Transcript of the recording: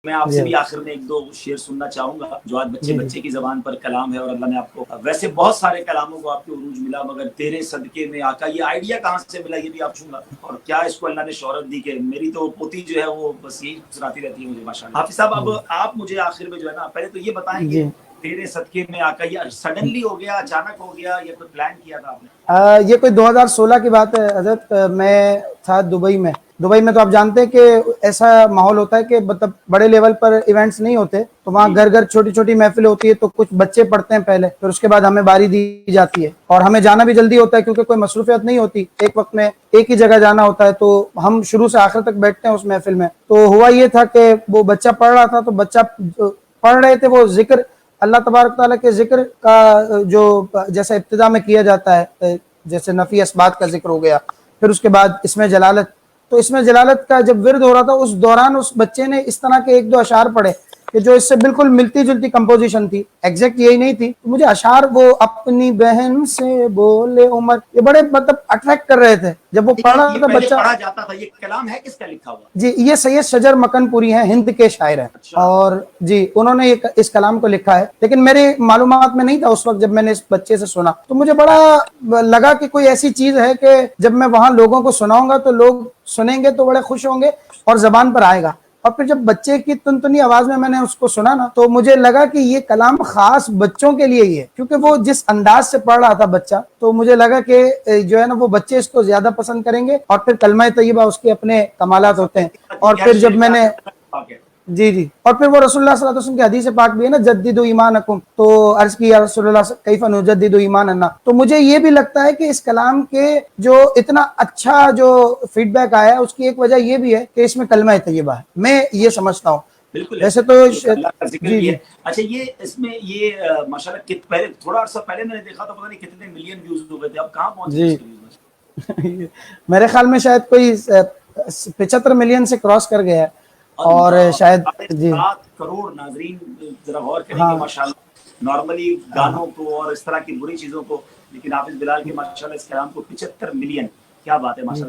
میں آپ سے جی بھی آخر میں ایک دو شعر سننا چاہوں گا جو آج بچے جی بچے کی زبان پر کلام ہے، اور اللہ نے آپ کو ویسے بہت سارے کلاموں کو آپ کے عروج ملا، مگر تیرے صدقے میں آقا، یہ آئیڈیا کہاں سے ملا یہ بھی آپ پوچھوں گا، اور کیا اس کو اللہ نے شہرت دی کہ میری تو پوتی جو ہے وہ بس یہی سناتی رہتی ہے مجھے ماشاء اللہ۔ حافظ صاحب اب آپ مجھے آخر میں جو ہے نا پہلے تو یہ بتائیں کہ جی تیرے صدقے میں آقا یہ سڈنلی ہو گیا، اچانک ہو گیا، یا کوئی پلان کیا تھا آپ نے؟ یہ کوئی 2016 کی بات ہے حضرت، میں تھا دبئی میں۔ دبئی میں تو آپ جانتے ہیں کہ ایسا ماحول ہوتا ہے کہ مطلب بڑے لیول پر ایونٹس نہیں ہوتے، تو وہاں جی گھر گھر چھوٹی چھوٹی محفل ہوتی ہے، تو کچھ بچے پڑھتے ہیں پہلے، پھر اس کے بعد ہمیں باری دی جاتی ہے، اور ہمیں جانا بھی جلدی ہوتا ہے کیونکہ کوئی مصروفیت نہیں ہوتی، ایک وقت میں ایک ہی جگہ جانا ہوتا ہے، تو ہم شروع سے آخر تک بیٹھتے ہیں اس محفل میں۔ تو ہوا یہ تھا کہ وہ بچہ پڑھ رہا تھا، تو بچہ پڑھ رہے تھے وہ ذکر اللہ تبارک تعالیٰ کے ذکر کا، جو جیسے ابتدا میں کیا جاتا ہے، جیسے نفی اسبات کا ذکر ہو گیا، پھر اس کے بعد اسم جلالت، تو اسم جلالت کا جب ورد ہو رہا تھا اس دوران اس بچے نے اس طرح کے ایک دو اشعار پڑھے کہ جو اس سے بالکل ملتی جلتی کمپوزیشن تھی، ایگزیکٹ یہی نہیں تھی، مجھے اشعار وہ اپنی بہن سے بولے عمر، یہ بڑے مطلب اٹریکٹ کر رہے تھے جب وہ پڑھ رہا یہ تھا پہلے بچہ۔ پڑھا جاتا تھا، یہ کلام ہے کس کا لکھا ہوا؟ جی یہ سید شجر مکن پوری ہیں، ہند کے شاعر ہیں، اچھا اور جی انہوں نے اس کلام کو لکھا ہے، لیکن میری معلومات میں نہیں تھا اس وقت جب میں نے اس بچے سے سنا، تو مجھے بڑا لگا کہ کوئی ایسی چیز ہے کہ جب میں وہاں لوگوں کو سناؤں گا تو لوگ سنیں گے تو بڑے خوش ہوں گے اور زبان پر آئے گا۔ اور پھر جب بچے کی تنتنی آواز میں نے اس کو سنا نا، تو مجھے لگا کہ یہ کلام خاص بچوں کے لیے ہی ہے، کیونکہ وہ جس انداز سے پڑھ رہا تھا بچہ، تو مجھے لگا کہ جو ہے نا وہ بچے اس کو زیادہ پسند کریں گے، اور پھر کلمہ طیبہ اس کے اپنے کمالات ہوتے ہیں۔ اور کہ ہر پھر جب شعر میں کے نے آخر پاک ہے۔ جی اور پھر وہ رسول اللہ صلی اللہ علیہ وسلم کی حدیث پاک بھی ہے نا، جددوا ایمانکم، تو عرض کی یا رسول اللہ کیف نجدد ایماننا، تو مجھے یہ بھی لگتا ہے کہ اس کلام کے جو اتنا اچھا جو فیڈ بیک آیا ہے اس کی ایک وجہ یہ بھی ہے کہ اس میں کلمہ طیبہ ہے، میں یہ سمجھتا ہوں۔ بالکل ویسے ایسے تو اللہ کا ذکر جی بھی جی ہے۔ اچھا یہ اس میں یہ ماشاءاللہ پہلے تھوڑا عرصہ پہلے میں نے دیکھا تھا، پتہ نہیں کتنے ملین ویوز ہو گئے تھے، اب کہاں پہنچے جی اس کے ویوز میں؟ میرے خیال میں شاید کوئی 75 ملین سے کراس کر گیا ہے، اور اللہ، شاید جی 7.7 کروڑ ناظرین ذرا غور کریں ہاں کہ ماشاءاللہ نارملی ہاں گانوں کو اور اس طرح کی بری چیزوں کو، لیکن حافظ بلال کے ماشاءاللہ اس کلام کو 75 ملین، کیا بات ہے جی ماشاءاللہ۔